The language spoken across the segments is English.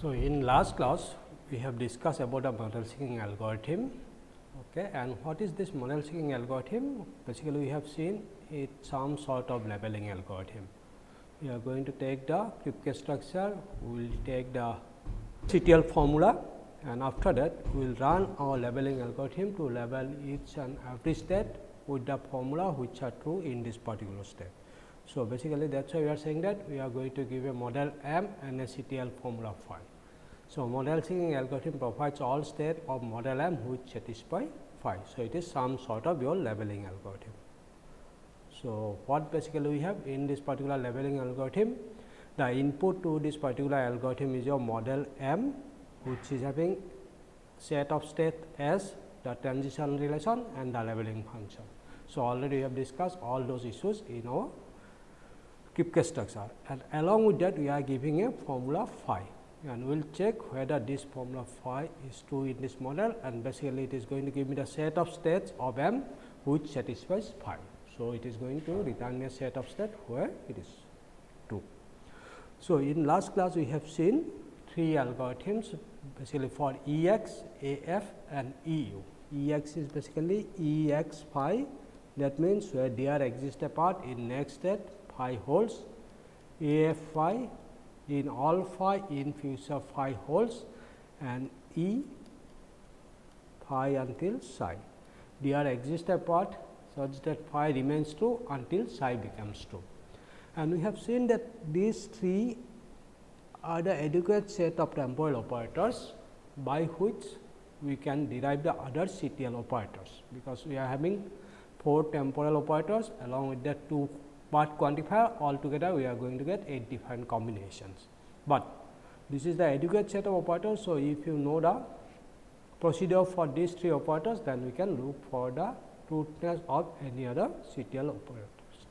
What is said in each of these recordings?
So, in last class we have discussed about a model seeking algorithm, okay, and what is this model seeking algorithm? Basically, we have seen it some sort of labeling algorithm. We are going to take the Kripke structure, we will take the CTL formula, and after that we will run our labeling algorithm to label each and every state with the formula which are true in this particular state. So, basically that is why we are saying that we are going to give a model M and a CTL formula phi. So, model seeking algorithm provides all state of model M which satisfy phi. So, it is some sort of your labeling algorithm. So, what basically we have in this particular labeling algorithm, the input to this particular algorithm is your model M, which is having set of state as the transition relation and the labeling function. So, already we have discussed all those issues in our Kripke structure, and along with that we are giving a formula phi, and we will check whether this formula phi is true in this model, and basically it is going to give me the set of states of M which satisfies phi. So, it is going to return a set of state where it is true. So, in last class we have seen three algorithms basically for Ex, Af and Eu. Ex is basically Ex phi, that means where there exists a part in next state phi holds, Af phi in all phi in future phi holds, and E phi until psi. There exists a part such that phi remains true until psi becomes true. And we have seen that these three are the adequate set of temporal operators by which we can derive the other CTL operators, because we are having 4 temporal operators along with that 2 part quantifier, altogether we are going to get 8 different combinations. But this is the adequate set of operators. So, if you know the procedure for these 3 operators, then we can look for the truthness of any other CTL operators.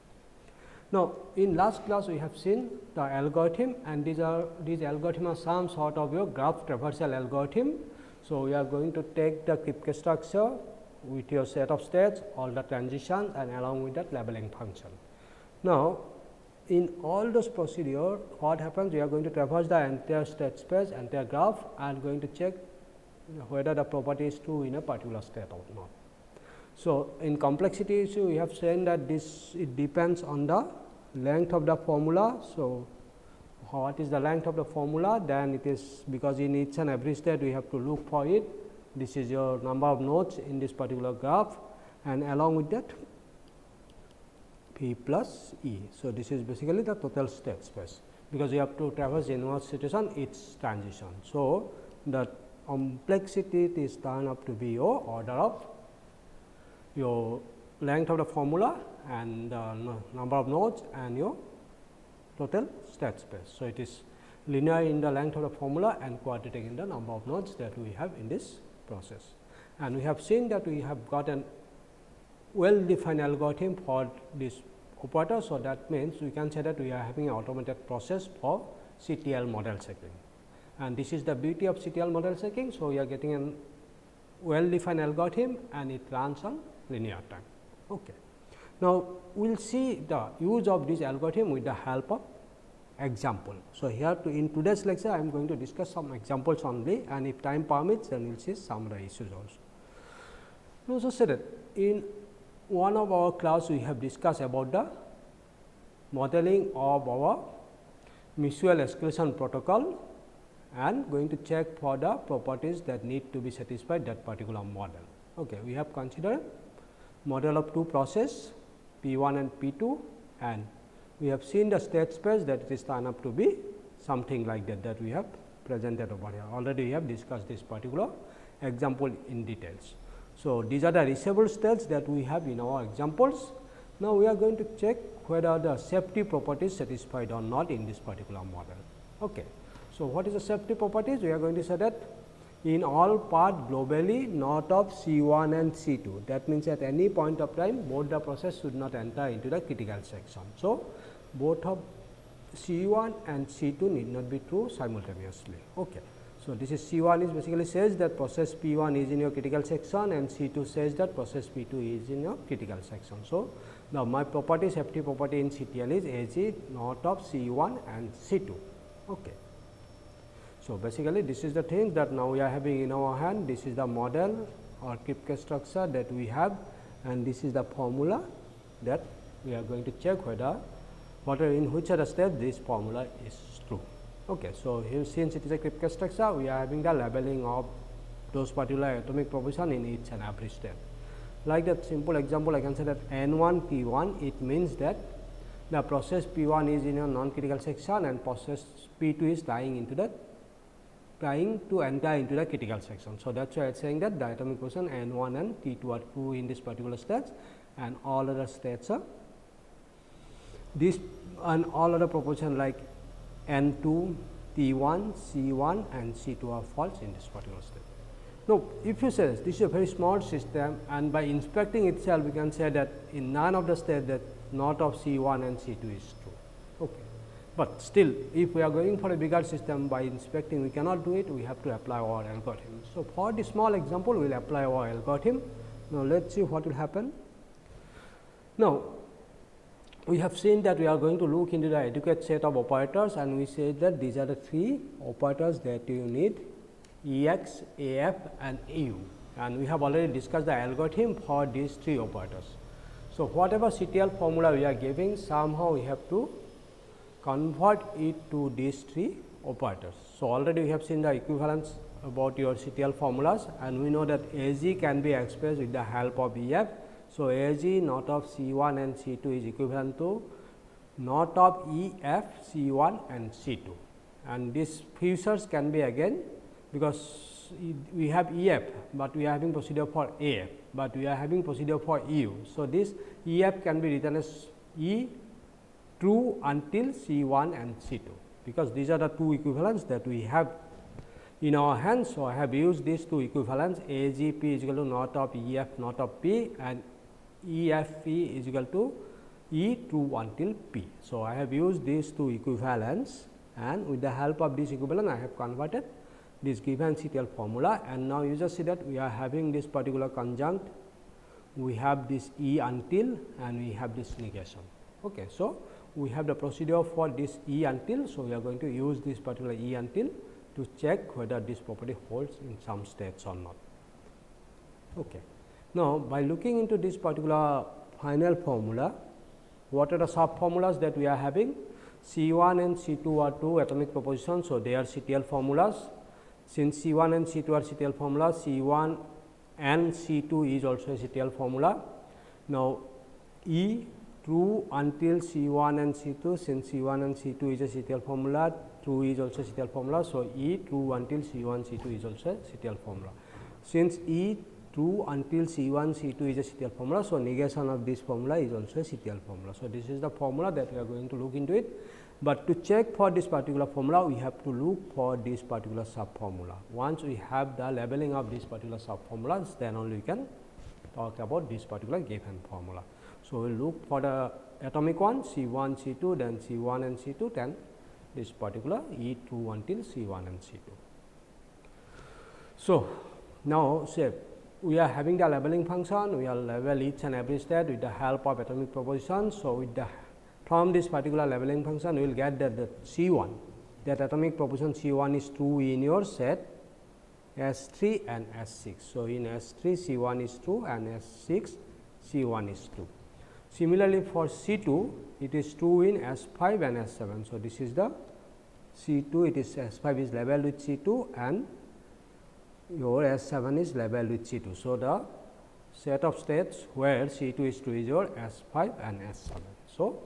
Now, in last class we have seen the algorithm, and these algorithms are some sort of your graph traversal algorithm. So, we are going to take the Kripke structure with your set of states, all the transitions, and along with that labeling function. Now, in all those procedure, what happens, we are going to traverse the entire state space, entire graph, and going to check whether the property is true in a particular state or not. So, in complexity issue we have said that this it depends on the length of the formula. So, what is the length of the formula? Then it is, because in each and every state we have to look for it. This is your number of nodes in this particular graph, and along with that P plus E. So, this is basically the total state space, because you have to traverse inverse situation each transition. So, the complexity is turned up to be your order of your length of the formula and the number of nodes and your total state space. So, it is linear in the length of the formula and quadratic in the number of nodes that we have in this process. And we have seen that we have got an well defined algorithm for this operator. So, that means we can say that we are having an automated process for CTL model checking, and this is the beauty of CTL model checking. So, we are getting a well defined algorithm and it runs on linear time. Okay. Now, we will see the use of this algorithm with the help of example. So, here in today's lecture I am going to discuss some examples only, and if time permits then we will see some other issues also. We also said that in one of our class we have discussed about the modeling of our mutual escalation protocol and going to check for the properties that need to be satisfied that particular model. Okay. We have considered model of 2 process P1 and P2, and we have seen the state space that it is turned up to be something like that we have presented over here. Already we have discussed this particular example in details. So, these are the reachable states that we have in our examples. Now, we are going to check whether the safety property is satisfied or not in this particular model. Okay. So, what is the safety properties? We are going to say that in all path globally north of C1 and C2, that means at any point of time both the process should not enter into the critical section. So, both of C1 and C2 need not be true simultaneously. Okay. So, this is C1 is basically says that process P1 is in your critical section, and C2 says that process P2 is in your critical section. So, now my property safety property in CTL is AG north of C1 and C2. Okay. So, basically this is the thing that now we are having in our hand. This is the model or Kripke structure that we have, and this is the formula that we are going to check whether in which other step this formula is true. Okay. So, here since it is a Kripke structure, we are having the labeling of those particular atomic proposition in each and every step. Like that simple example, I can say that N1 P1, it means that the process P1 is in a non-critical section and process P2 is trying to enter into the critical section. So, that is why I am saying that the atomic position N1 and T2 are true in this particular stage, and all other states are this, and all other proposition like N2, T1, C1 and C2 are false in this particular state. Now, if you say this is a very small system, and by inspecting itself we can say that in none of the states that not of C1 and C2 is true. Okay. But still, if we are going for a bigger system, by inspecting we cannot do it, we have to apply our algorithm. So, for this small example we will apply our algorithm. Now, let us see what will happen. Now, we have seen that we are going to look into the adequate set of operators, and we say that these are the three operators that you need: Ex, Af and Eu, and we have already discussed the algorithm for these three operators. So, whatever CTL formula we are giving, somehow we have to convert it to these three operators. So, already we have seen the equivalence about your CTL formulas, and we know that Ag can be expressed with the help of Ef. So, Ag not of C1 and C2 is equivalent to not of Ef, C1 and C2, and these features can be again, because we have Ef, but we are having procedure for Af, but we are having procedure for Eu. So, this Ef can be written as E true until C1 and C2, because these are the two equivalents that we have in our hands. So, I have used these two equivalents, Agp is equal to not of Ef not of P, and Efp is equal to E true until P. So, I have used these two equivalents, and with the help of this equivalent I have converted this given CTL formula, and now you just see that we are having this particular conjunct, we have this E until and we have this negation. Okay. So, we have the procedure for this E until. So, we are going to use this particular E until to check whether this property holds in some states or not. Okay. Now, by looking into this particular final formula, what are the sub formulas that we are having? C1 and C2 are two atomic propositions. So, they are CTL formulas. Since C1 and C2 are CTL formula, C1 and C2 is also a CTL formula. Now, E true until C1 and C2, since C1 and C2 is a CTL formula, true is also a CTL formula. So, E true until C1 C2 is also a CTL formula. Since E true until C1 C2 is a CTL formula, so negation of this formula is also a CTL formula. So, this is the formula that we are going to look into it. But to check for this particular formula, we have to look for this particular sub formula. Once we have the labeling of these particular sub formulas, then only we can talk about this particular given formula. So, we will look for the atomic one C1 C2, then C1 and C2, then this particular E true until C1 and C2. So, now say we are having the labeling function, we are label each and every state with the help of atomic proposition. So, with the from this particular labeling function, we will get that the C1, that atomic proposition C1 is true in your set S3 and S6. So, in S3 C1 is true and S6 C1 is true. Similarly, for C2 it is true in S5 and S7. So, this is the C2, it is S5 is labeled with C2 and your S7 is labeled with C2. So, the set of states where C2 is true is your S5 and S7. So,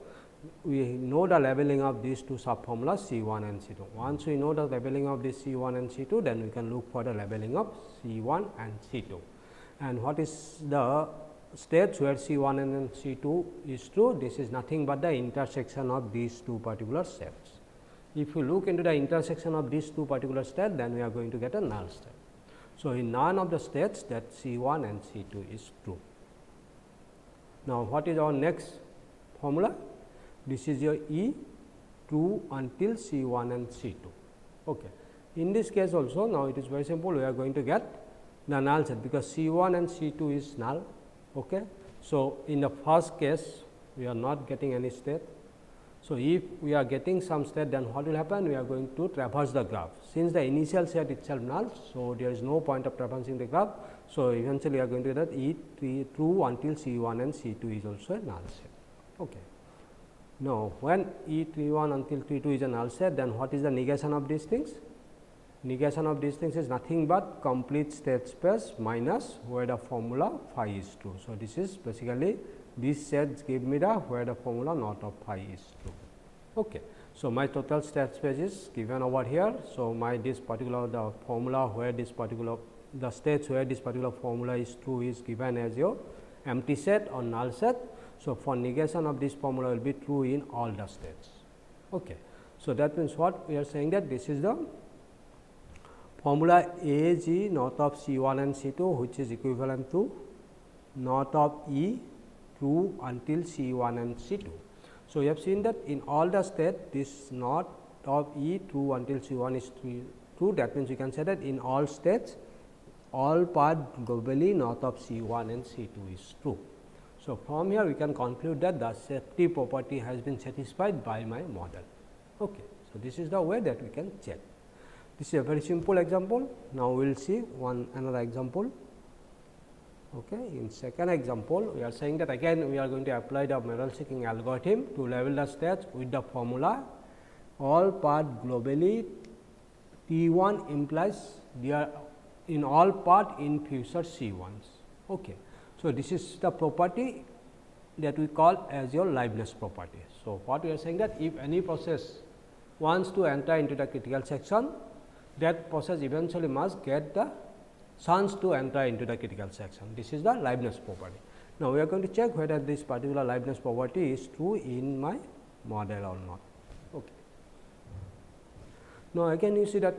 we know the labeling of these two sub formulas C1 and C2. Once we know the labeling of this C1 and C2, then we can look for the labeling of C1 and C2. And what is the states where C1 and C2 is true? This is nothing but the intersection of these two particular sets. If you look into the intersection of these two particular states, then we are going to get a null state. So, in none of the states that C1 and C2 is true. Now, what is our next formula? This is your E true until C1 and C2. Okay. In this case also, now it is very simple, we are going to get the null set, because C1 and C2 is null. Okay. So, in the first case we are not getting any state. So, if we are getting some state, then what will happen? We are going to traverse the graph. Since the initial set itself null, so there is no point of traversing the graph. So, eventually we are going to get E true until C 1 and C 2 is also a null set. Okay. Now, when E 1 until T 2 is a null set, then what is the negation of these things? Negation of these things is nothing but complete state space minus where the formula phi is true. So, this is basically these sets give me the where the formula not of phi is true. Okay. So, my total state space is given over here. So, my this particular the formula where this particular the states where this particular formula is true is given as your empty set or null set. So, for negation of this formula will be true in all the states. Okay. So, that means what we are saying that this is the formula A G naught of C 1 and C 2, which is equivalent to naught of E true until C 1 and C 2. So, we have seen that in all the state this naught of E true until C 1 is true. That means, we can say that in all states all path globally naught of C 1 and C 2 is true. So, from here we can conclude that the safety property has been satisfied by my model. Okay. So, this is the way that we can check. This is a very simple example. Now, we will see another example. Okay. In second example, we are saying that again we are going to apply the model seeking algorithm to level the states with the formula all path globally T 1 implies there in all path in future C 1s. Okay. So, this is the property that we call as your liveness property. So, what we are saying that if any process wants to enter into the critical section, that process eventually must get the chance to enter into the critical section. This is the liveness property. Now, we are going to check whether this particular liveness property is true in my model or not. Okay. Now, again you see that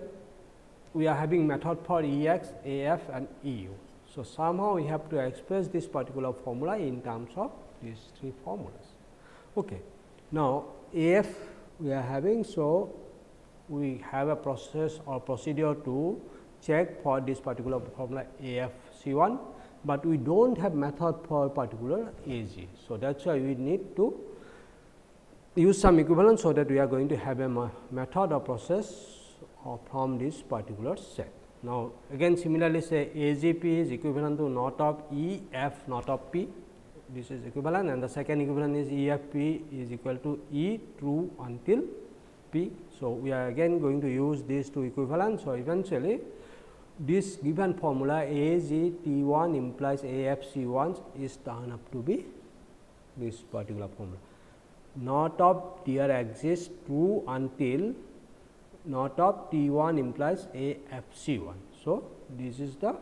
we are having method for E x, A f and E u. So, somehow we have to express this particular formula in terms of these three formulas. Okay. Now, A f we are having. So, we have a process or procedure to check for this particular formula A f C 1, but we do not have method for particular A g. So, that is why we need to use some equivalent. So, that we are going to have a method or process from this particular set. Now, again similarly say A g p is equivalent to naught of E f naught of p, this is equivalent, and the second equivalent is E f p is equal to E true until p. So, we are again going to use these two equivalents. So, eventually this given formula A g T 1 implies A f C 1 is turned up to be this particular formula. Naught of there exists true until naught of T 1 implies A f C 1. So, this is the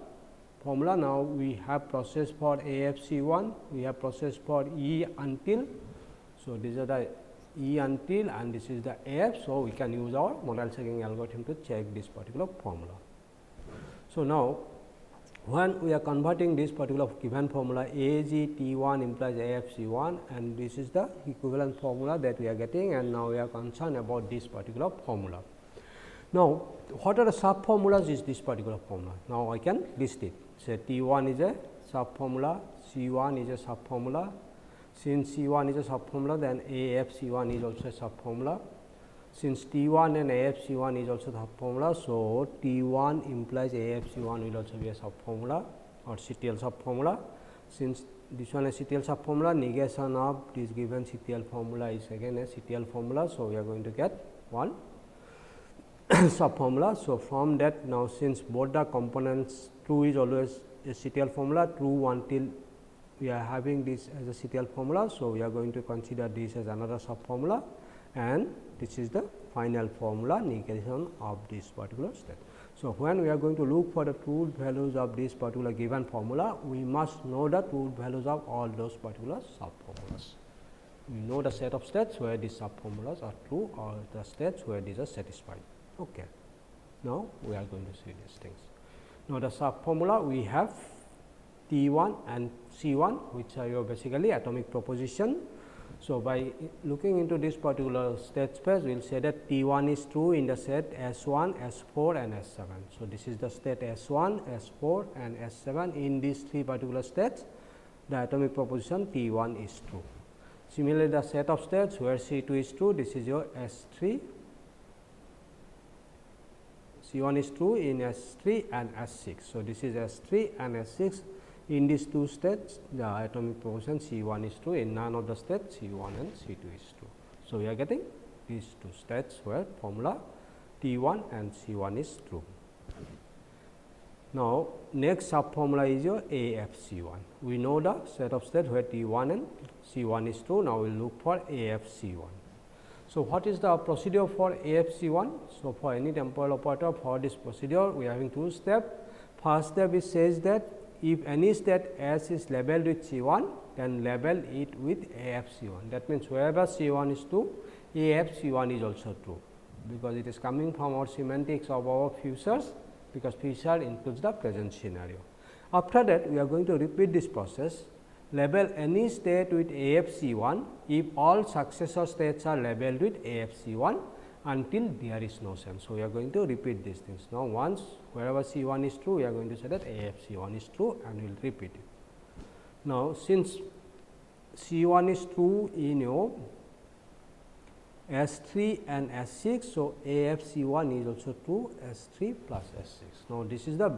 formula. Now, we have process for A f C 1, we have process for E until. So, these are the E until and this is the A f. So, we can use our model checking algorithm to check this particular formula. So, now, when we are converting this particular given formula A g T 1 implies A f C 1 and this is the equivalent formula that we are getting, and now we are concerned about this particular formula. Now, what are the sub formulas is this particular formula? Now, I can list it. Say T 1 is a sub formula, C 1 is a sub formula. Since C 1 is a sub formula, then A f C 1 is also a sub formula. Since T 1 and A f C 1 is also sub formula, so T 1 implies A f C 1 will also be a sub formula or CTL sub formula. Since this one is CTL sub formula, negation of this given CTL formula is again a CTL formula. So, we are going to get one sub formula. So, from that now since both the components true is always a CTL formula, true until we are having this as a CTL formula. So, we are going to consider this as another sub formula, and this is the final formula negation of this particular step. So, when we are going to look for the true values of this particular given formula, we must know the true values of all those particular sub formulas. We know the set of states where these sub formulas are true or the states where these are satisfied. Okay. Now, we are going to see these things. Now, the sub formula we have T 1 and C 1, which are your basically atomic proposition. So, by looking into this particular state space, we will say that T 1 is true in the set S 1, S 4 and S 7. So, this is the state S 1, S 4 and S 7. In these three particular states, the atomic proposition T 1 is true. Similarly, the set of states where C 2 is true, this is your S 3, C 1 is true in S 3 and S 6. So, this is S 3 and S 6. In these two states, the atomic proportion C 1 is true, in none of the states C 1 and C 2 is true. So, we are getting these two states where formula T 1 and C 1 is true. Now, next sub formula is your AFC 1. We know the set of states where T 1 and C 1 is true. Now, we will look for AFC 1. So, what is the procedure for AFC 1? So, for any temporal operator, for this procedure we are having two steps. First step is says that if any state S is labeled with C 1, then label it with AFC 1. That means, wherever C 1 is true, AFC 1 is also true, because it is coming from our semantics of our futures, because future includes the present scenario. After that, we are going to repeat this process, label any state with AFC 1 if all successor states are labeled with AFC 1 until there is no change. So, we are going to repeat these things. Now, once wherever C 1 is true, we are going to say that AFC 1 is true and we will repeat it. Now, since C 1 is true in your S 3 and S 6. So, AFC 1 is also true S 3 plus S 6. Now, this is the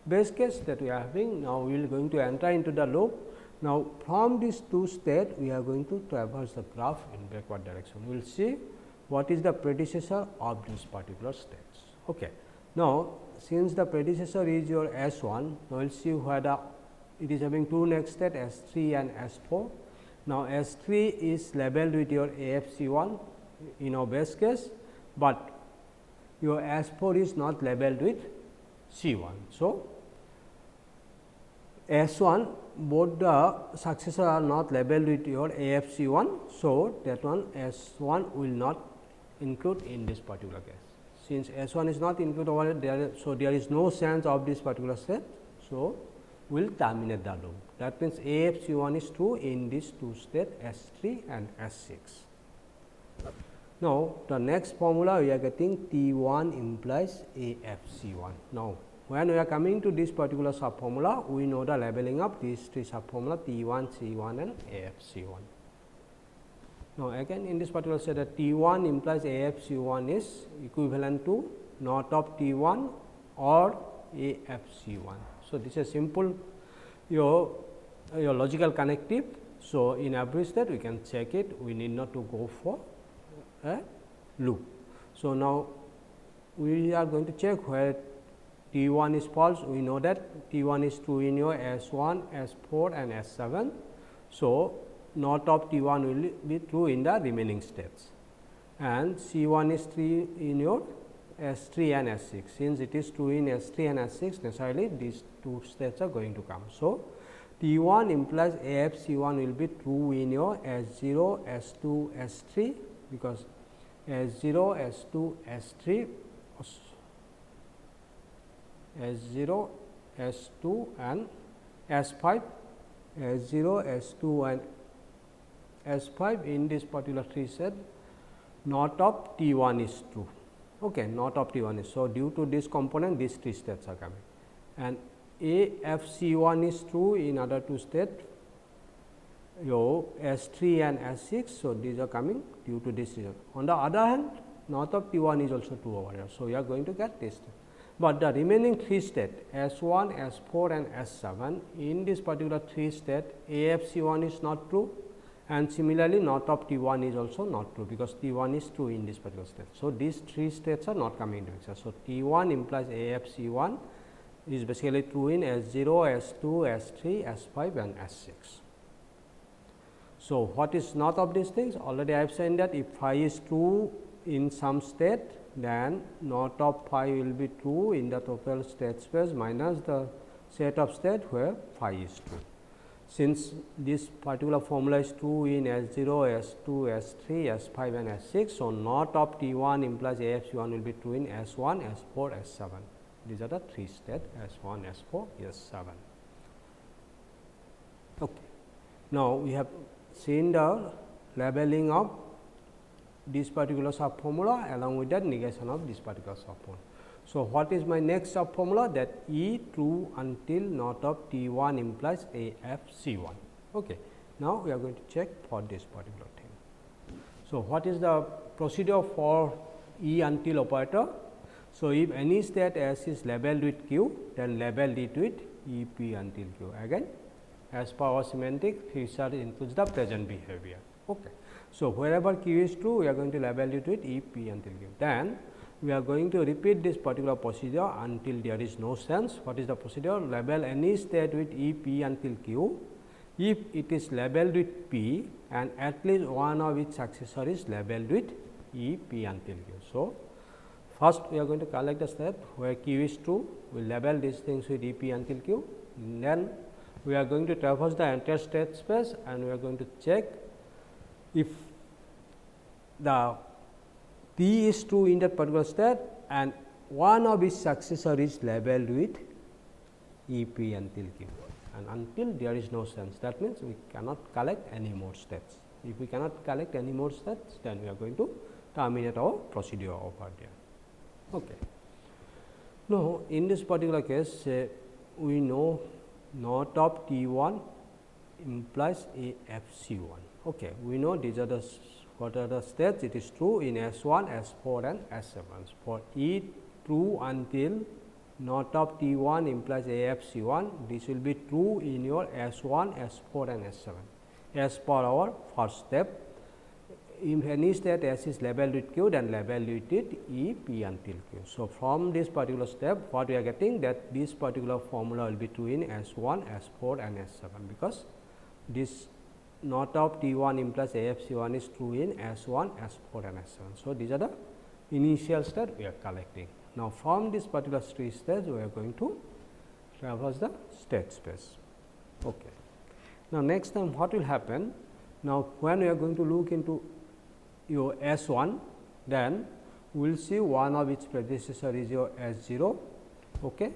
base case that we are having. Now, we will going to enter into the loop. Now, from these two states, we are going to traverse the graph in backward direction. We will see what is the predecessor of these particular states. Okay. Now, since the predecessor is your S 1, now we will see whether it is having two next state S 3 and S 4. Now, S 3 is labeled with your AFC 1 in our base case, but your S 4 is not labeled with C 1. So, S 1 both the successors are not labeled with your AFC 1. So, that one S 1 will not include in this particular case. Since S 1 is not included over there, so there is no sense of this particular set. So, we will terminate the loop. That means, AFC 1 is true in these two states S 3 and S 6. Now, the next formula we are getting T 1 implies AFC 1. Now, when we are coming to this particular sub formula, we know the labeling of these three sub formula T 1, C 1 and AFC 1. Now, again in this particular set that T 1 implies AFC 1 is equivalent to not of T 1 or AFC 1. So, this is simple your logical connective. So, in every state we can check it, we need not to go for a loop. So, now we are going to check where T 1 is false. We know that T 1 is true in your S 1, S 4 and S 7. So, not of T 1 will be true in the remaining states, and C 1 is true in your S 3 and S 6. Since it is true in S 3 and S 6, necessarily these two states are going to come. So, T 1 implies AFC 1 will be true in your S 0, S 2, S 3, because S 0, S 2, S 3, S 0, S 2 and S 5, S 0, S 2 and S 5 in this particular tree set, not of T 1 is true. Okay, not of T 1 is. So, due to this component, these three states are coming, and AFC 1 is true in other two states, your S 3 and S 6. So, these are coming due to this reason. On the other hand, not of T 1 is also true over here. So, we are going to get this. But the remaining three states S 1, S 4 and S 7, in this particular three state AFC 1 is not true, and similarly not of T 1 is also not true, because T 1 is true in this particular state. So, these three states are not coming into picture. So, T 1 implies AFC 1 is basically true in S 0, S 2, S 3, S 5 and S 6. So, what is not of these things? Already I have said that if phi is true in some state, then not of phi will be true in the total state space minus the set of state where phi is true. Since this particular formula is true in S 0, S 2, S 3, S 5 and S 6. So, not of T 1 implies AFC 1 will be true in S 1, S 4, S 7. These are the three states S 1, S 4, S 7. Okay. Now, we have seen the labeling of this particular sub formula along with that negation of this particular sub formula. So, what is my next sub formula? That E true until not of T 1 implies AFC 1. Okay. Now, we are going to check for this particular thing. So, what is the procedure for E until operator? So, if any state S is labeled with Q, then label it with E P until Q. Again, as per our semantic, future includes the present behavior. Okay. So, wherever Q is true, we are going to label it with E P until Q. Then, we are going to repeat this particular procedure until there is no sense. What is the procedure? Label any state with E P until Q. If it is labeled with P and at least one of its successor is labeled with E P until Q. So, first we are going to collect the step where Q is true, we will label these things with E P until Q. Then we are going to traverse the entire state space and we are going to check if the P is true in that particular state and one of its successor is labeled with E P until Q, and until there is no sense, that means we cannot collect any more states. If we cannot collect any more states, then we are going to terminate our procedure over there. Okay. Now, in this particular case, we know not of T 1 implies A F C 1. Okay. We know these are the what are the states. It is true in S 1, S 4 and S 7. For E true until not of T 1 implies A F C 1, this will be true in your S 1, S 4 and S 7. As per our first step, if any state S is labeled with Q, then label with it E P until Q. So, from this particular step, what we are getting, that this particular formula will be true in S 1, S 4 and S 7, because this not of T 1 implies A F C 1 is true in S 1, S 4 and S 7. So, these are the initial state we are collecting. Now, from this particular state, we are going to traverse the state space. Okay. Now, next time what will happen? Now, when we are going to look into your S 1, then we will see one of its predecessor is your S 0. Okay.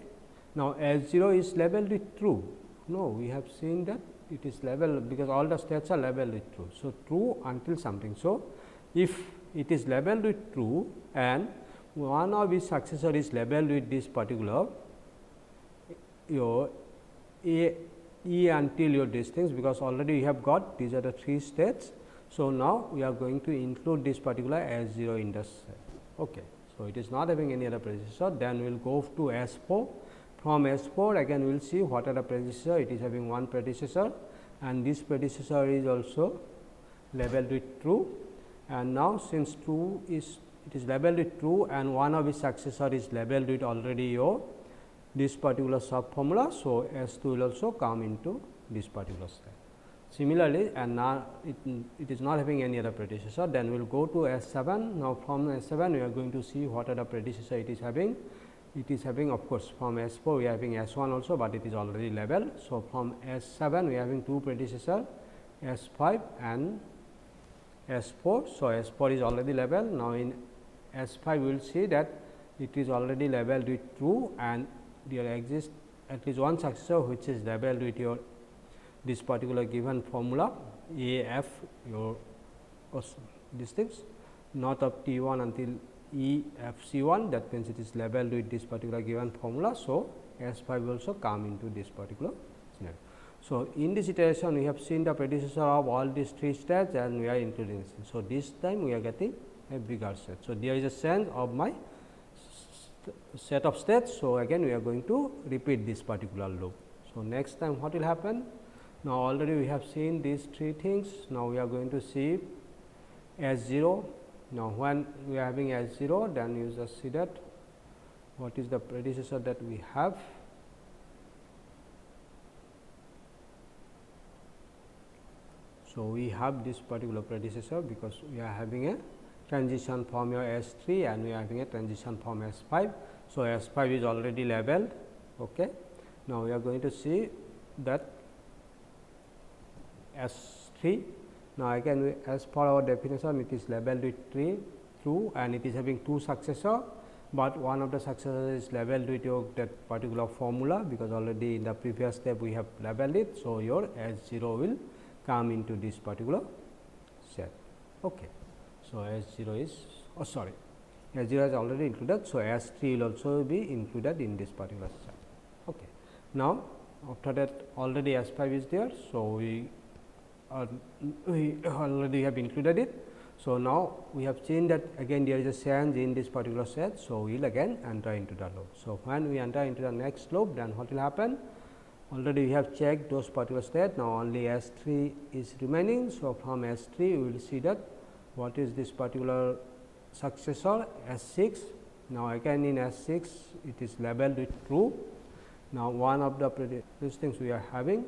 Now, S 0 is labeled with true. No, we have seen that it is labeled, because all the states are labeled with true. So, true until something. So, if it is labeled with true and one of its successor is labeled with this particular your E until your these things, because already we have got these are the 3 states. So, now we are going to include this particular S 0 in the set. Okay. So, it is not having any other predecessor, then we will go to S 4. From S 4 again we will see what are the predecessor. It is having one predecessor and this predecessor is also labeled with true, and now since true is it is labeled with true and one of its successor is labeled with already your this particular sub formula. So, S 2 will also come into this particular step. Similarly, and now it is not having any other predecessor, then we will go to S 7. Now, from S 7 we are going to see what are the predecessor it is having. It is having, of course, from S 4 we are having S 1 also, but it is already labeled. So, from S 7 we are having 2 predecessor S 5 and S 4. So, S 4 is already labeled. Now, in S 5 we will see that it is already labeled with true and there exists at least one successor which is labeled with your this particular given formula A F your these things not of T 1 until E F C 1, that means it is labeled with this particular given formula. So, S 5 will also come into this particular scenario. So, in this iteration we have seen the predecessor of all these 3 states and we are including this. So, this time we are getting a bigger set. So, there is a sense of my set of states. So, again we are going to repeat this particular loop. So, next time what will happen? Now, already we have seen these 3 things. Now, we are going to see S 0. Now, when we are having S 0, then you just see that what is the predecessor that we have. So, we have this particular predecessor because we are having a transition from your S 3 and we are having a transition from S 5. So, S 5 is already labeled. Okay. Now, we are going to see that S 3. Now, again as per our definition it is labeled with true and it is having 2 successor, but one of the successors is labeled with your that particular formula, because already in the previous step we have labeled it. So, your S 0 will come into this particular set. Okay. So, S 0 is S 0 is already included. So, S 3 will also be included in this particular set. Okay. Now, after that already S 5 is there. So, we we already have included it. So, now we have seen that again there is a change in this particular set. So, we will again enter into the loop. So, when we enter into the next loop, then what will happen? Already we have checked those particular states. Now, only S 3 is remaining. So, from S 3 we will see that what is this particular successor S 6. Now, again in S 6 it is labeled with true. Now, one of these things we are having,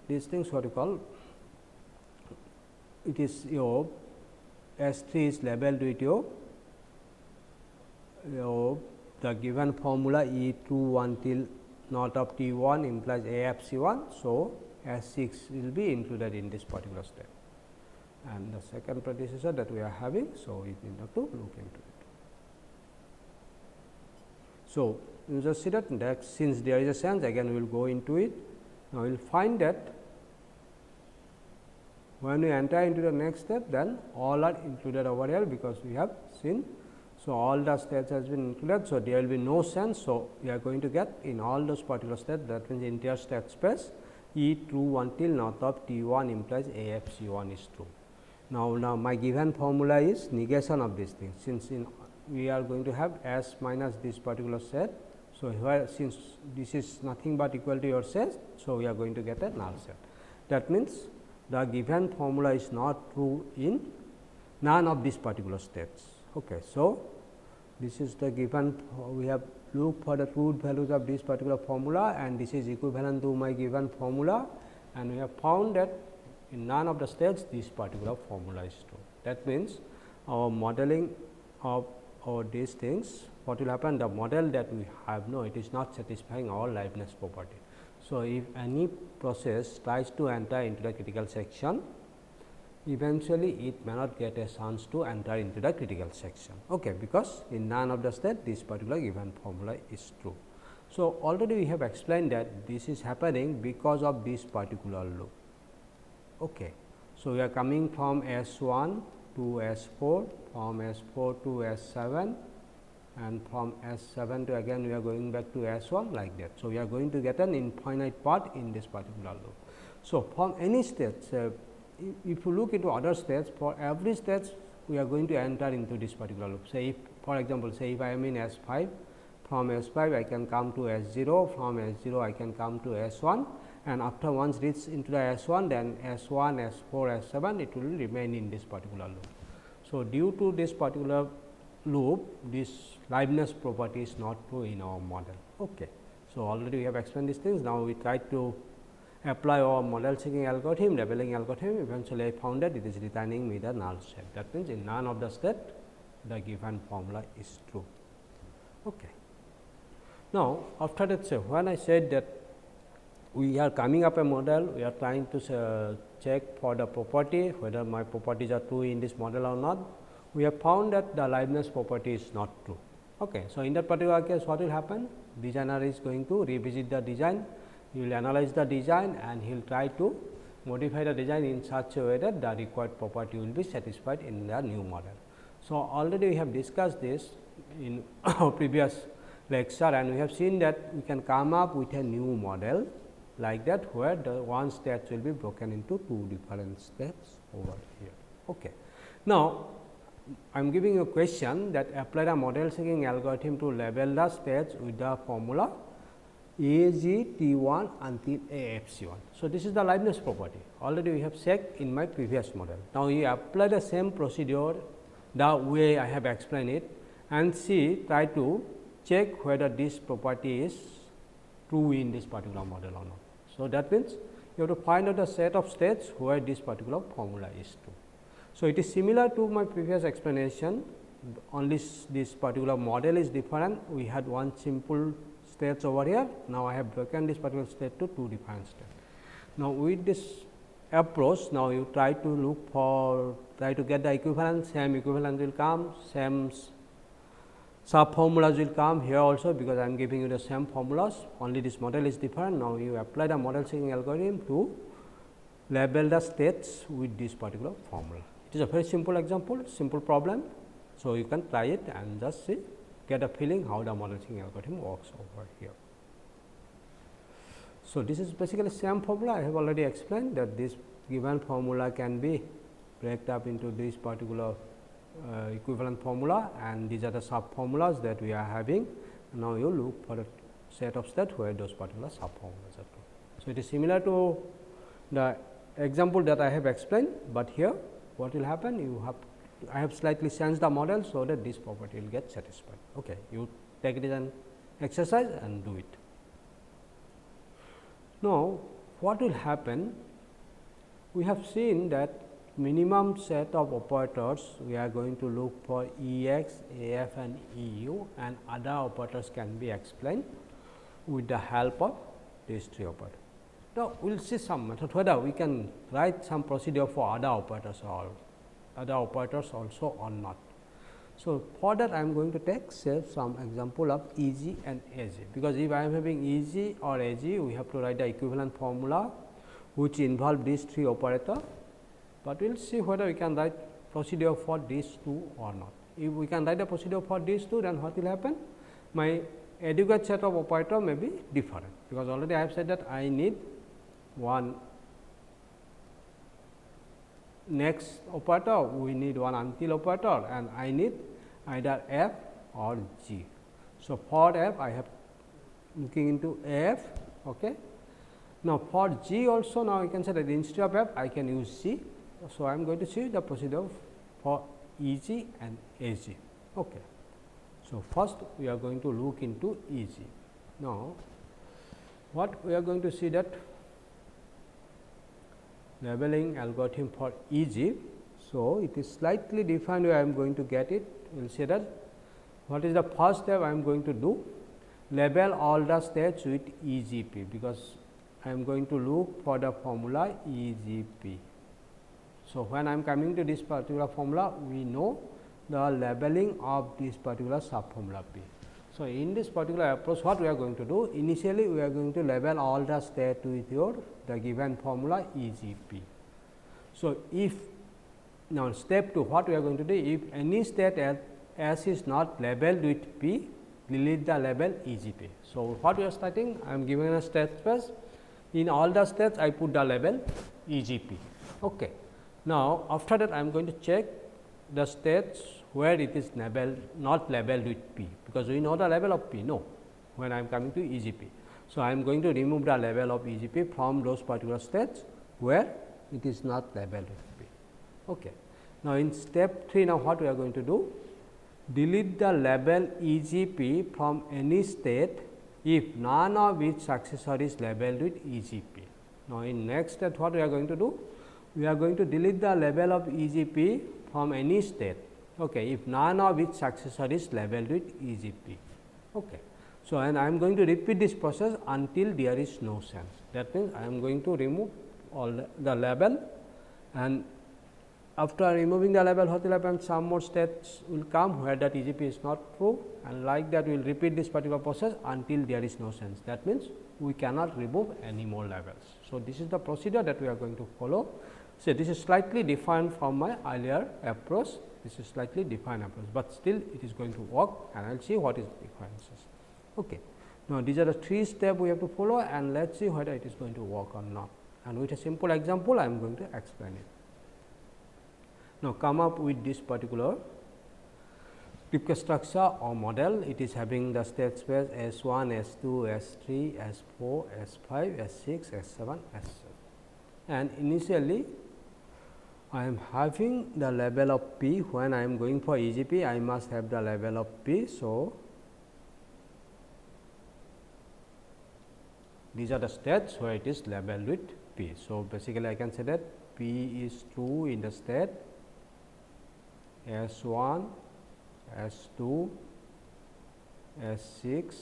these things what you call, it is your S 3 is labeled with your the given formula E true until not of T 1 implies A F C 1. So, S 6 will be included in this particular step, and the second predecessor that we are having. So, we need not to look into it. So, you just see that since there is a sense, again we will go into it. Now, we will find that when we enter into the next step, then all are included over here, because we have seen. So, all the states has been included. So, there will be no sense. So, we are going to get in all those particular states, that means entire state space E true until not of T 1 implies A F C 1 is true. Now, my given formula is negation of this thing, since we are going to have S minus this particular set. So, here since this is nothing but equal to your set, so we are going to get a null set. That means, the given formula is not true in none of these particular states. Okay. So, this is the given, we have looked for the truth values of this particular formula, and this is equivalent to my given formula, and we have found that in none of the states this particular formula is true. That means, our modeling of these things, what will happen, the model that we have, no, it is not satisfying our liveness property. So, if any process tries to enter into the critical section, eventually it may not get a chance to enter into the critical section, okay, because in none of the state this particular given formula is true. So, already we have explained that this is happening because of this particular loop. Okay. So, we are coming from S 1 to S 4, from S 4 to S 7, and from S 7 to again we are going back to S 1, like that. So, we are going to get an infinite path in this particular loop. So, from any states, if you look into other states, for every state we are going to enter into this particular loop. Say if, for example, say if I am in S 5, from S 5 I can come to S 0, from S 0 I can come to S 1, and after once reach into the S 1, then S 1, S 4, S 7 it will remain in this particular loop. So, due to this particular loop, this liveness property is not true in our model. Okay. So, already we have explained these things. Now, we try to apply our model seeking algorithm, labeling algorithm. Eventually, I found that it is returning me the null set. That means, in none of the state the given formula is true. Okay. Now, after that, say when I said that we are coming up a model, we are trying to check for the property, whether my properties are true in this model or not. We have found that the liveness property is not true. Okay. So, in that particular case, what will happen? Designer is going to revisit the design, he will analyze the design, and he will try to modify the design in such a way that the required property will be satisfied in the new model. So, already we have discussed this in our previous lecture, and we have seen that we can come up with a new model like that, where the one state will be broken into two different steps over here. Okay. Now, I am giving you a question that apply a model seeking algorithm to label the states with the formula A G T 1 until A F C 1. So, this is the liveness property, already we have checked in my previous model. Now, you apply the same procedure the way I have explained it, and try to check whether this property is true in this particular model or not. So, that means, you have to find out the set of states where this particular formula is true. So, it is similar to my previous explanation, only this particular model is different. We had one simple states over here. Now, I have broken this particular state to two different states. Now, with this approach, now you try to get the equivalent, same equivalent will come, same sub formulas will come here also, because I am giving you the same formulas, only this model is different. Now, you apply the model seeking algorithm to label the states with this particular formula. It is a very simple example, simple problem. So, you can try it and just see, get a feeling how the model seeking algorithm works over here. So, this is basically same formula I have already explained that this given formula can be break up into this particular equivalent formula, and these are the sub formulas that we are having. Now, you look for a set of state where those particular sub formulas are true. So, it is similar to the example that I have explained, but here what will happen, you have I have slightly changed the model, so that this property will get satisfied. Okay. You take it as an exercise and do it. Now, what will happen, we have seen that minimum set of operators, we are going to look for E x, A f and E u, and other operators can be explained with the help of these three operators. Now, we will see some method whether we can write some procedure for other operators also or not. So, for that I am going to take say some example of E g and A g, because if I am having E g or A g, we have to write the equivalent formula which involve these three operators, but we will see whether we can write procedure for these two or not. If we can write a procedure for these two, then what will happen? My adequate set of operator may be different, because already I have said that I need one next operator, we need one until operator, and I need either f or g. So, for f I have looking into f. Okay. Now, for g also, now I can say that instead of f I can use g. So, I am going to see the procedure for E g and A g. Okay. So, first we are going to look into E g. Now, what we are going to see that labeling algorithm for E g. So, it is slightly defined where I am going to get it. We will see that what is the first step I am going to do, label all the states with E g p, because I am going to look for the formula E g p. So, when I am coming to this particular formula, we know the labeling of this particular sub formula p. So, in this particular approach, what we are going to do, initially we are going to label all the state with the given formula E g p. So, if now step 2, what we are going to do, if any state S is not labeled with p, delete the label E g p. So, what we are starting, I am given a state space, in all the states I put the label E g p. Okay. Now, after that I am going to check the states where it is labeled not labeled with p, because we know the label of p, no, when I am coming to E g p. So, I am going to remove the label of E g p from those particular states where it is not labeled with p. Okay. Now, in step 3, now what we are going to do, delete the label E g p from any state if none of its successor is labeled with E g p. Now, in next step what we are going to do, we are going to delete the label of E g p from any state, okay, if none of its successor is labeled with E g p. Okay. So, and I am going to repeat this process until there is no change. That means, I am going to remove all the label, and after removing the label, what will happen, some more states will come where that E g p is not true, and like that we will repeat this particular process until there is no change. That means, we cannot remove any more labels. So, this is the procedure that we are going to follow. So, this is slightly different from my earlier approach, this is slightly different approach, but still it is going to work, and I will see what is the differences. Okay. Now, these are the 3 steps we have to follow, and let us see whether it is going to work or not, and with a simple example I am going to explain it. Now, come up with this particular Kripke structure or model. It is having the state space S 1, S 2, S 3, S 4, S 5, S 6, S 7, S 7, and initially I am having the label of p. When I am going for E g p, I must have the label of p. So, these are the states where it is labeled with p. So, basically I can say that p is true in the state S 1, S 2, S 6,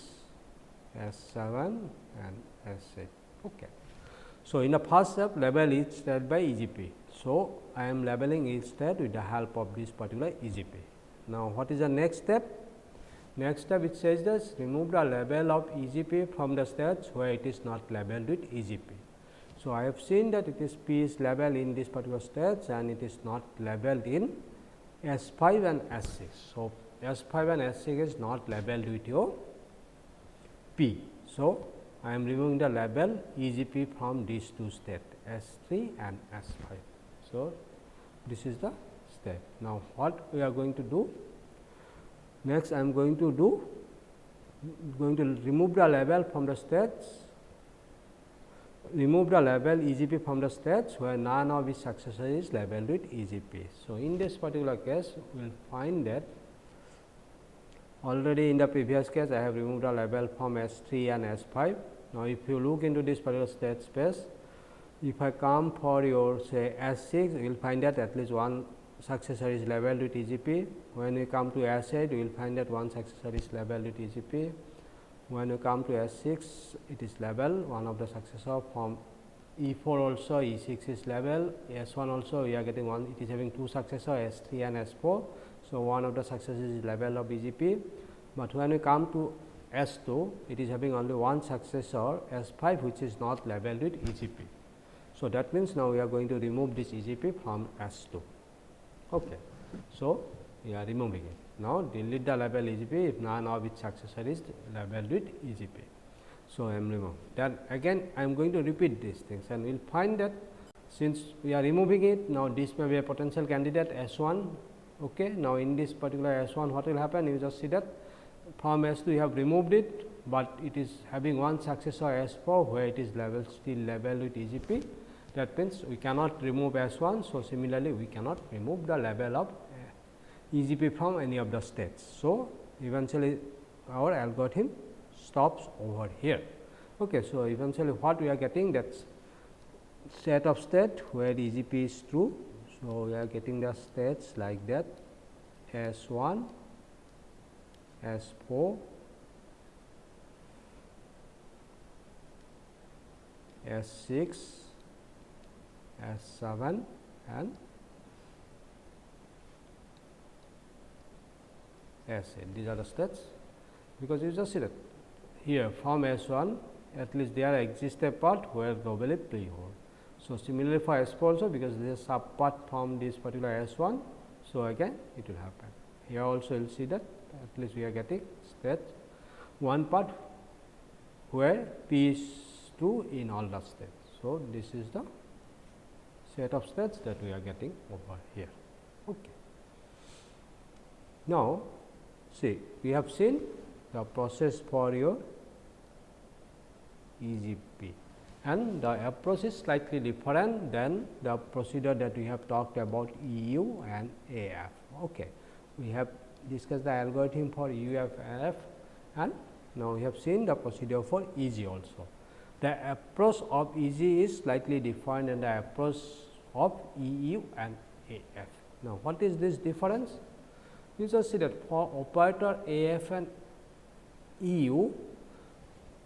S 7 and S 8. Okay. So, in the first step, label each state by E g p. So, I am labeling each state with the help of this particular E g p. Now, what is the next step? Next step, it says this, remove the label of E g p from the states where it is not labeled with E g p. So, I have seen that it is p is labeled in this particular states, and it is not labeled in S 5 and S 6. So, S 5 and S 6 is not labeled with your p. So, I am removing the label EGP from these two states S3 and S5. So, this is the state. Now, what we are going to do? Next, I am going to remove the label from the states, remove the label EGP from the states where none of its successor is labeled with EGP. So, in this particular case, we will find that already in the previous case I have removed the label from S3 and S5. Now, if you look into this particular state space, if I come for your say S6, you will find that at least one successor is labeled with EGP. When we come to S8, you will find that one successor is labeled with EGP. When you come to S6, it is labeled one of the successor. From E4 also, E6 is labeled, S1 also we are getting one, it is having two successors S3 and S4. So, one of the successors is labeled of EGP, but when we come to S2, it is having only one successor S5 which is not labeled with EGP. So, that means now we are going to remove this EGP from S2. Okay. So, we are removing it. Now, delete the label EGP if none of its successor is labeled with EGP. So, I am removing. Then again I am going to repeat these things and we will find that since we are removing it, now this may be a potential candidate S1. Okay. Now, in this particular S1 what will happen? You just see that from S2 you have removed it, but it is having one successor S4 where it is still labeled with EGP. That means, we cannot remove S1. So, similarly, we cannot remove the label of EGP from any of the states. So, eventually our algorithm stops over here. Okay. So, eventually what we are getting, that set of state where EGP is true. So, we are getting the states like that S1, S4, S6, S7 and S8. These are the states, because you just see that here from S1 at least there exists a part where globally play hold. So, similarly for S4 also, because there is a sub part from this particular S1. So, again it will happen. Here also you will see that at least we are getting state one part where P is true in all the states. So, this is the set of states that we are getting over here. Okay. Now, see, we have seen the process for your EGP, and the approach is slightly different than the procedure that we have talked about EU and AF. Okay. We have discussed the algorithm for EU and AF, and now we have seen the procedure for EG also. The approach of EG is slightly different than the approach of EU and AF. Now, what is this difference? You just see that for operator AF and EU,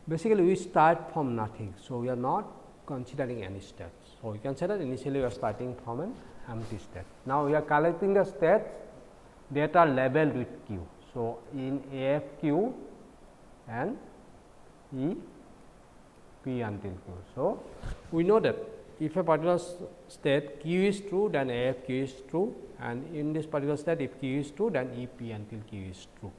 basically we start from nothing. So, we are not considering any steps. So, we can say that initially we are starting from an empty state. Now, we are collecting the states that are labeled with Q. So, in AFQ and E P until Q. So, we know that if a particular state Q is true, then AFQ is true, and in this particular state if Q is true, then EP until Q is true.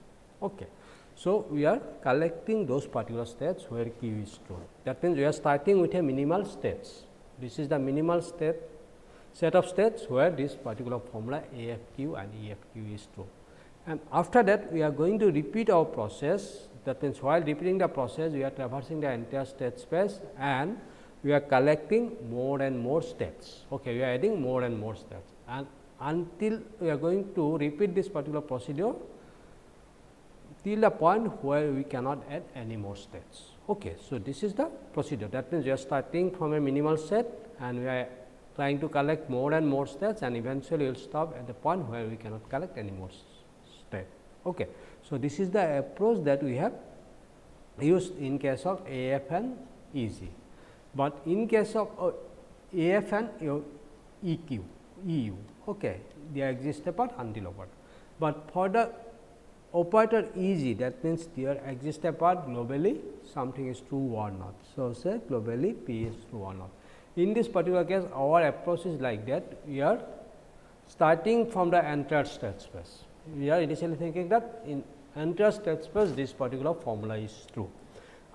Okay. So, we are collecting those particular states where Q is true. That means, we are starting with a minimal states. This is the minimal state set of states where this particular formula AFQ and EFQ is true. And after that, we are going to repeat our process. That means, while repeating the process, we are traversing the entire state space and we are collecting more and more states. Okay, we are adding more and more states, and until we are going to repeat this particular procedure till the point where we cannot add any more states. Okay, so, this is the procedure. That means, we are starting from a minimal set and we are trying to collect more and more states, and eventually we will stop at the point where we cannot collect any more states. Okay. So, this is the approach that we have used in case of AF and EG, but in case of AF and EQ, EU, okay, there exists a part until operator, but for the operator EG, that means there exists a part globally something is true or not. So, say globally P is true or not. In this particular case, our approach is like that. We are starting from the entire state space. We are initially thinking that in entire state space this particular formula is true.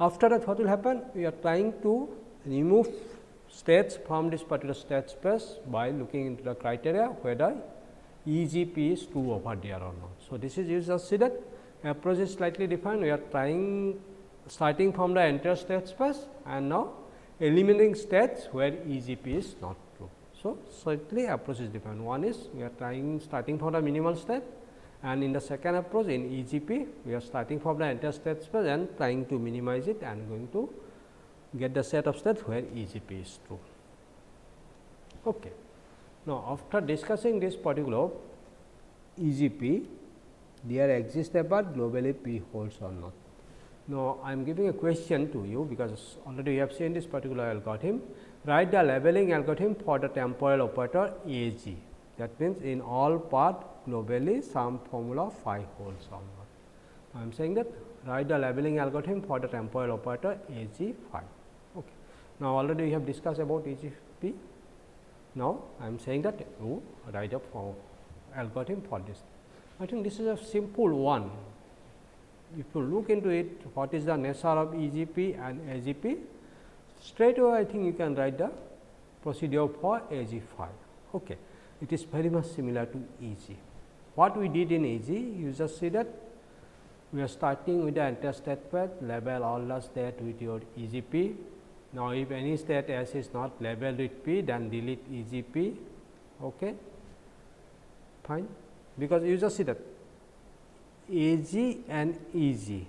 After that, what will happen? We are trying to remove states from this particular state space by looking into the criteria whether EGP is true over there or not. So, this is you just see that approach is slightly different. We are trying starting from the entire state space and now eliminating states where EGP is not true. So, slightly approach is different. One is we are trying starting from the minimal state, and in the second approach in EGP we are starting from the entire state space and trying to minimize it and going to get the set of states where EGP is true. Okay. Now, after discussing this particular EGP, there exists a but globally P holds or not. Now, I am giving a question to you because already you have seen this particular algorithm. Write the labeling algorithm for the temporal operator AG. That means, in all part globally some formula phi holds or not. I am saying that write the labeling algorithm for the temporal operator AG phi. Okay. Now, already we have discussed about EGP. Now, I am saying that you write up for algorithm for this. I think this is a simple one. If you look into it, what is the nature of EGP and AGP? Straight away, I think you can write the procedure for AG phi. Okay. It is very much similar to EG. What we did in AG, you just see that we are starting with the entire state path, label all the state with your EGP. Now, if any state S is not labeled with P, then delete EGP. Okay. Fine. Because you just see that AG and EG.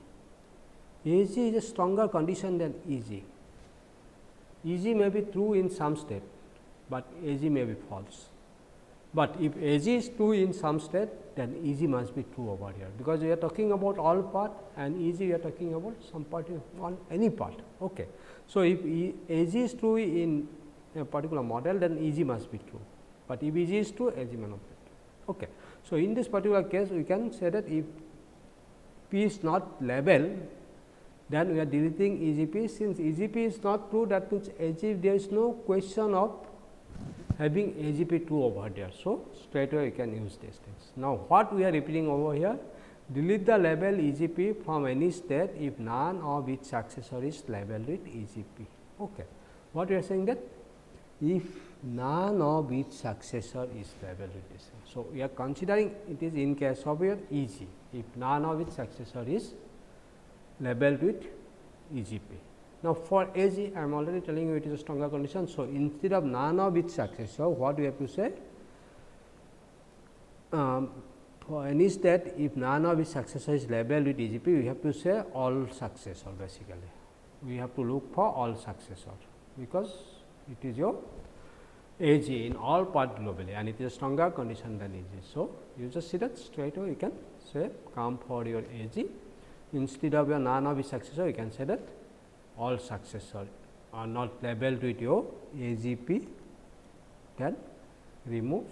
AG is a stronger condition than EG. EG may be true in some state, but AG may be false. But if AG is true in some state, then EG must be true over here, because we are talking about all part and EG we are talking about some part on any part. Okay. So, if AG is true in a particular model, then EG must be true, but if EG is true, AG may not be true. Okay. So, in this particular case, we can say that if P is not labeled, then we are deleting EGP. Since EGP is not true, that means AG, there is no question of having AGP true over there. So, straight away you can use these things. Now, what we are repeating over here? Delete the label EGP from any state if none of its successor is labeled with EGP. Okay. What we are saying that if none of its successor is labeled with this. So, we are considering it is in case of your EG, if none of its successor is labeled with EGP. Now, for AG, I am already telling you it is a stronger condition. So, instead of none of its successor, what we have to say? For any state, if none of its successor is labeled with EGP, we have to say all successor basically. We have to look for all successor, because it is your AG in all part globally and it is a stronger condition than AG. So, you just see that straight away you can say come for your AG. Instead of your none of its successor, you can say that all successor are not labeled with your AGP, then remove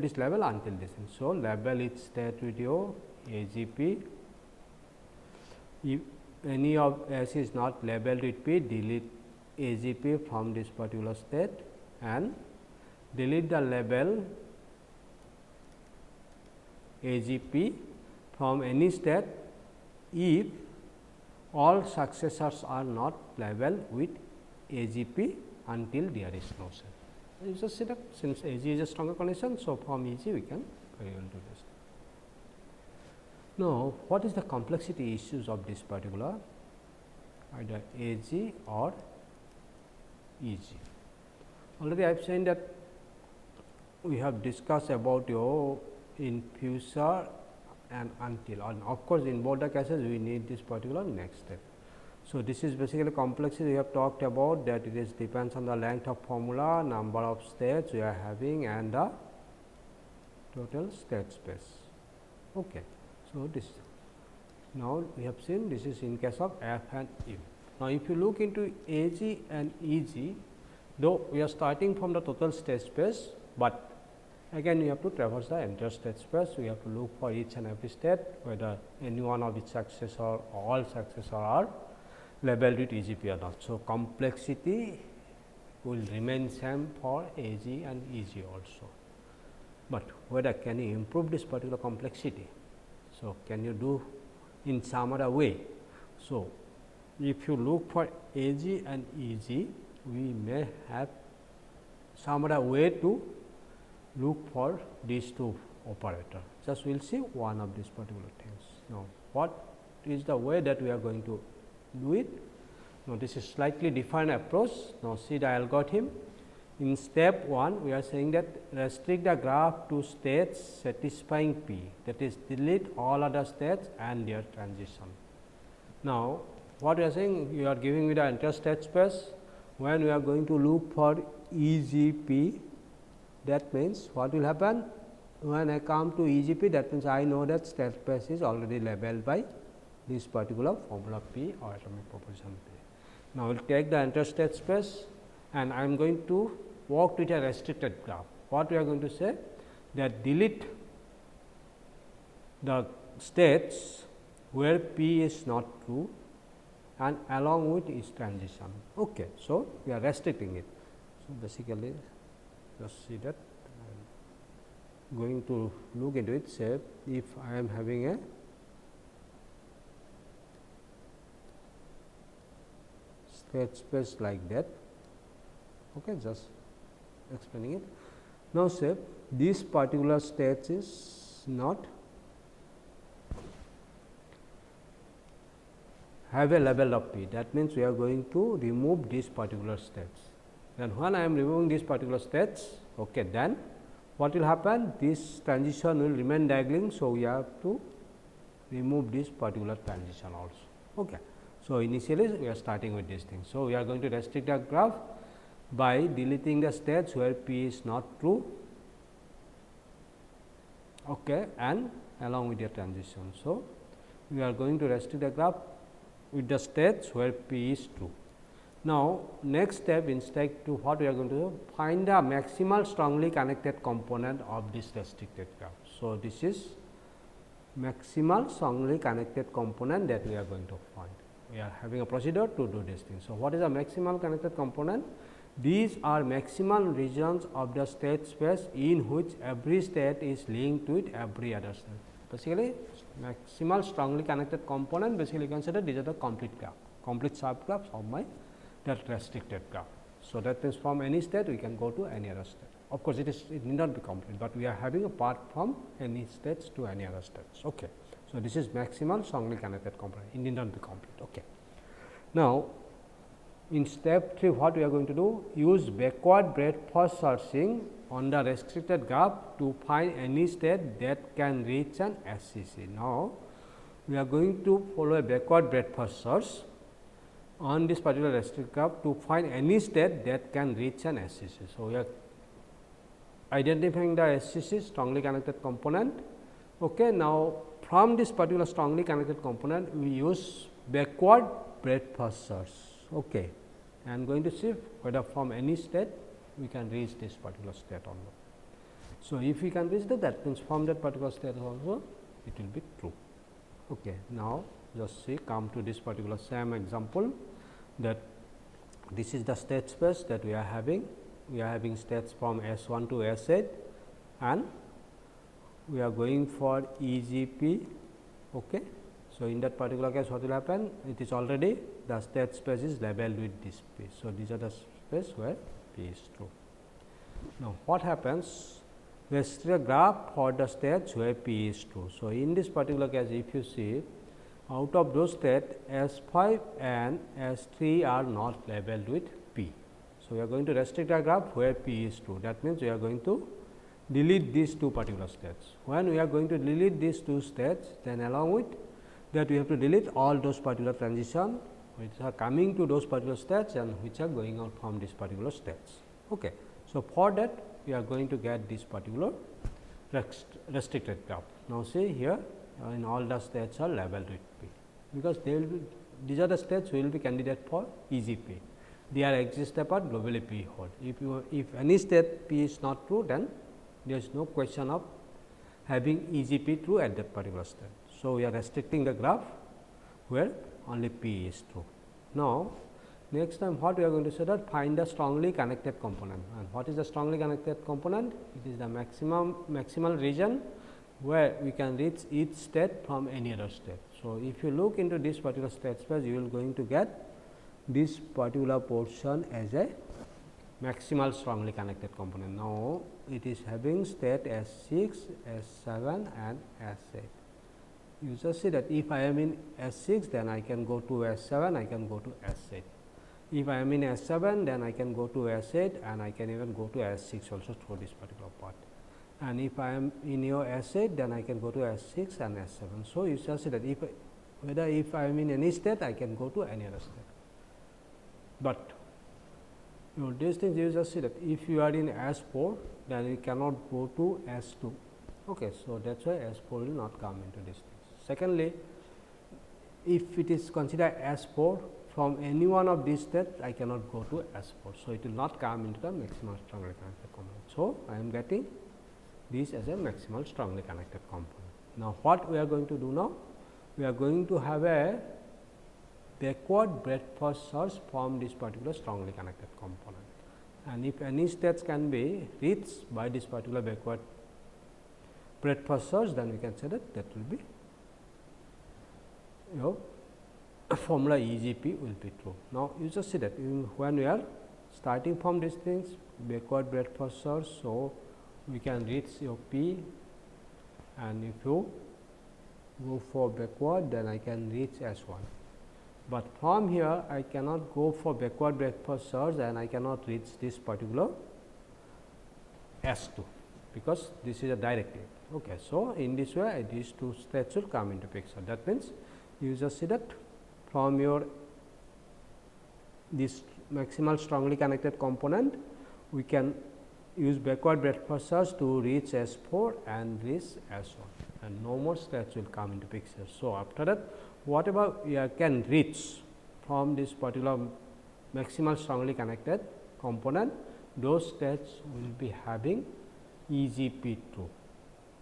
this label until this. So, label its state with your AGP. If any of S is not labeled with P, delete AGP from this particular state and delete the label AGP from any state if all successors are not labeled with AGP until there is no set. You just see that since AG is a stronger condition, so from EG we can do this. Now, what is the complexity issues of this particular either AG or EG? Already I have said that we have discussed about your infusor and until, and of course, in both the cases we need this particular next step. So, this is basically complexity we have talked about, that it is depends on the length of formula, number of states we are having and the total state space. Okay. So, this now we have seen this is in case of F and if. Now, if you look into AG and EG, though we are starting from the total state space, but again you have to traverse the entire state space. We have to look for each and every state whether any one of its successor or all successor are labeled with EGP or not. So, complexity will remain same for AG and EG also, but whether can you improve this particular complexity? So, can you do in some other way? So, if you look for AG and EG, we may have some other way to look for these two operators. Just we will see one of these particular things. Now, what is the way that we are going to do it? Now, this is slightly different approach. Now, see the algorithm. In step 1, we are saying that restrict the graph to states satisfying P, that is delete all other states and their transition. Now, what we are saying, you are giving me the interstate space. When we are going to look for EGP, that means what will happen? When I come to EGP, that means I know that state space is already labeled by this particular formula P or atomic proportion P. Now, we will take the interstate space and I am going to work with a restricted graph. What we are going to say? That delete the states where P is not true and along with its transition. Okay. So, we are restricting it. So, basically just see that I am going to look into it. Say if I am having a state space like that, okay, just explaining it. Now, say this particular state is not have a label of P, that means we are going to remove these particular states. Then when I am removing these particular states, okay, then what will happen? This transition will remain diagonal. So, we have to remove this particular transition also. Okay. So, initially we are starting with this thing. So, we are going to restrict the graph by deleting the states where P is not true, okay, and along with the transition. So, we are going to restrict the graph with the states where P is true. Now, next step in step 2, what we are going to do? Find the maximal strongly connected component of this restricted graph. So, this is maximal strongly connected component that we are going to find. We are having a procedure to do this thing. So, what is a maximal connected component? These are maximal regions of the state space in which every state is linked with every other state. Basically, maximal strongly connected component, basically consider these are the complete graph, complete subgraphs of my that restricted graph. So, that means from any state we can go to any other state. Of course, it need not be complete, but we are having a path from any states to any other states. Okay. So, this is maximal strongly connected component, it need not be complete. Okay. Now, in step 3, what we are going to do? Use backward breadth-first searching on the restricted graph to find any state that can reach an SCC. Now, we are going to follow a backward breadth-first search on this particular restricted graph to find any state that can reach an SCC. So, we are identifying the SCC, strongly connected component. Okay. Now, from this particular strongly connected component, we use backward breadth-first search. Okay. I am going to see whether from any state we can reach this particular state or not. So, if we can reach that means from that particular state also it will be true. Okay. Now, just see come to this particular same example, that this is the state space that we are having. We are having states from S 1 to S 8 and we are going for EGP. Okay. So, in that particular case what will happen? It is already the state space is labeled with this P. So, these are the space where P is true. Now, what happens? We see a graph for the states where P is true. So, in this particular case if you see, out of those states S 5 and S 3 are not labeled with P. So, we are going to restrict a graph where P is true. That means, we are going to delete these two particular states. When we are going to delete these two states, then along with that we have to delete all those particular transition which are coming to those particular states and which are going out from this particular states. Okay. So, for that we are going to get this particular restricted graph. Now, see here in all the states are labeled with P, because they will be these are the states who will be candidate for EGP. They are exist apart globally P hold. If any state P is not true, then there is no question of having EGP true at that particular state. So, we are restricting the graph where only P is true. Now, next time what we are going to say that find the strongly connected component, and what is the strongly connected component? It is the maximal region where we can reach each state from any other state. So, if you look into this particular state space, you will going to get this particular portion as a maximal strongly connected component. Now, it is having state S6, S7 and S8. You just see that if I am in S6, then I can go to S7, I can go to S8. If I am in S7, then I can go to S8 and I can even go to S6 also through this particular part. And if I am in your S8, then I can go to S6 and S7. So, you just see that if I am in any state, I can go to any other state. But these things you just see that if you are in S4, then you cannot go to S2. Okay, so that is why S4 will not come into this thing. Secondly, if it is considered S4, from any one of these states I cannot go to S4. So, it will not come into the maximal strongly connected component. So, I am getting this as a maximal strongly connected component. Now, what we are going to do now? We are going to have a backward breadth first search from this particular strongly connected component. And if any states can be reached by this particular backward breadth first search, then we can say that will be your formula EGP will be true. Now, you just see that when we are starting from these things backward breadth first search. So, we can reach your P, and if you go for backward, then I can reach S1. But from here I cannot go for backward breadth first search and I cannot reach this particular S2, because this is a directive. Okay. So, in this way these two states will come into picture. That means, you just see that from your this maximal strongly connected component, we can use backward breadth first search to reach S4 and reach S1, and no more states will come into picture. So, after that whatever we can reach from this particular maximal strongly connected component, those states will be having EGP true,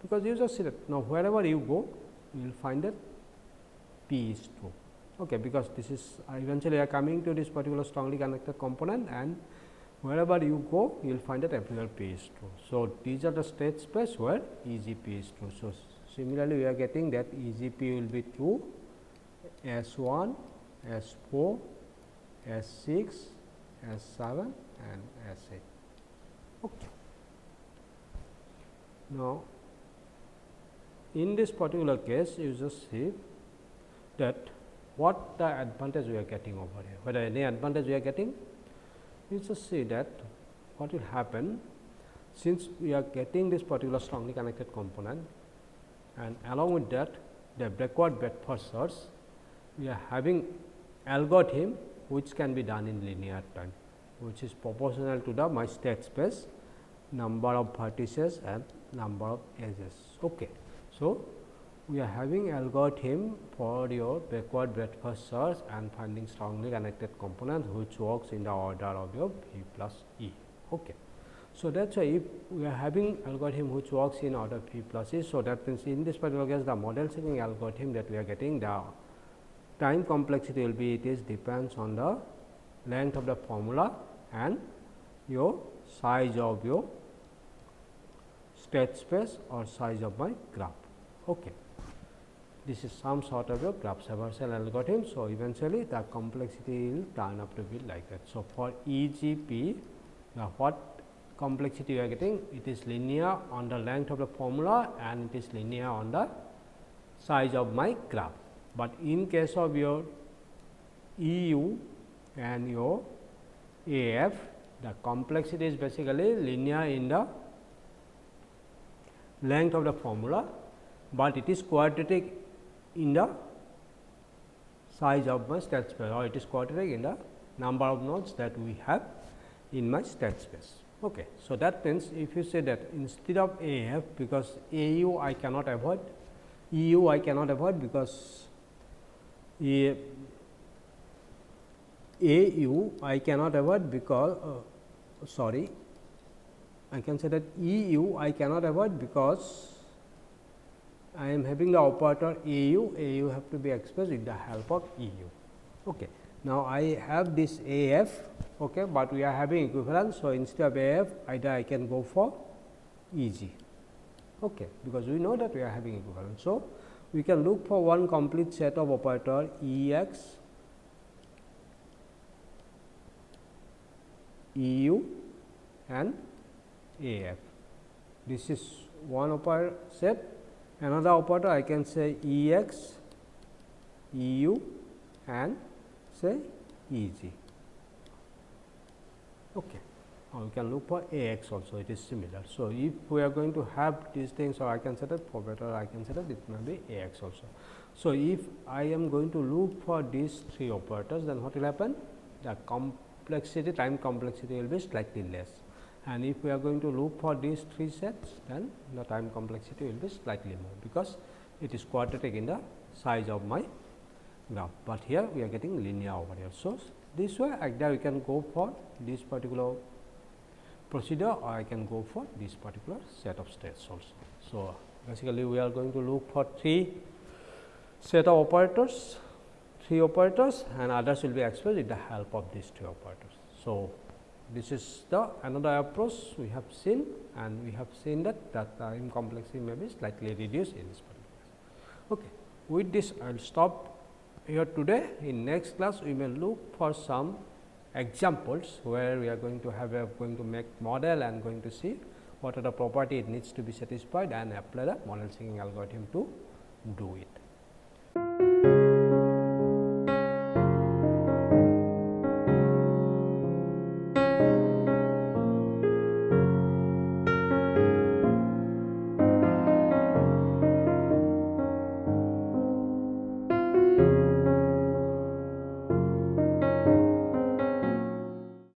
because you just see that now wherever you go you will find that P is true. Okay, because this is eventually are coming to this particular strongly connected component, and wherever you go you will find that everywhere P is true. So, these are the state space where EGP is true. So, similarly, we are getting that EGP will be true S1, S4, S6, S7 and S8. Okay. Now, in this particular case you just see that what the advantage we are getting over here, whether any advantage we are getting, you just see that what will happen, since we are getting this particular strongly connected component, and along with that the backward breadth first search, we are having algorithm which can be done in linear time, which is proportional to the my state space, number of vertices and number of edges. Okay. So, we are having algorithm for your backward breadth first search and finding strongly connected components which works in the order of your V plus E. Okay. So, that is why if we are having algorithm which works in order V plus E. So, that means, in this particular case the model seeking algorithm that we are getting, the time complexity will be, it is depends on the length of the formula and your size of your state space or size of my graph. Okay. This is some sort of a graph traversal algorithm. So, eventually the complexity will turn up to be like that. So, for EGP, now what complexity you are getting? It is linear on the length of the formula and it is linear on the size of my graph. But in case of your EU and your AF, the complexity is basically linear in the length of the formula, but it is quadratic in the size of my state space, or it is quadratic in the number of nodes that we have in my state space. Okay. So, that means, if you say that instead of AF, because AU I cannot avoid, EU I cannot avoid, because AU I cannot avoid because sorry, I can say that EU I cannot avoid because I am having the operator AU have to be expressed with the help of EU. Okay. Now, I have this AF, okay, but we are having equivalence. So, instead of AF, either I can go for EG, okay, because we know that we are having equivalence. So, we can look for one complete set of operator E x, E u and A f. This is one operator set. Another operator I can say E x, E u and say E g. Okay. We can look for A x also, it is similar. So, if we are going to have these things, or I can set it for better, I can set it, it may be A x also. So, if I am going to look for these three operators, then what will happen? The complexity, time complexity will be slightly less, and if we are going to look for these three sets, then the time complexity will be slightly more, because it is quadratic in the size of my graph, but here we are getting linear over here. So, this way either we can go for this particular procedure, or I can go for this particular set of states also. So, basically we are going to look for three set of operators, and others will be expressed with the help of these three operators. So, this is the another approach we have seen, and we have seen that time complexity may be slightly reduced in this particular case. Okay. With this I will stop here today. In next class we may look for some examples where we are going to make model and going to see what are the property it needs to be satisfied and apply the model thinking algorithm to do it.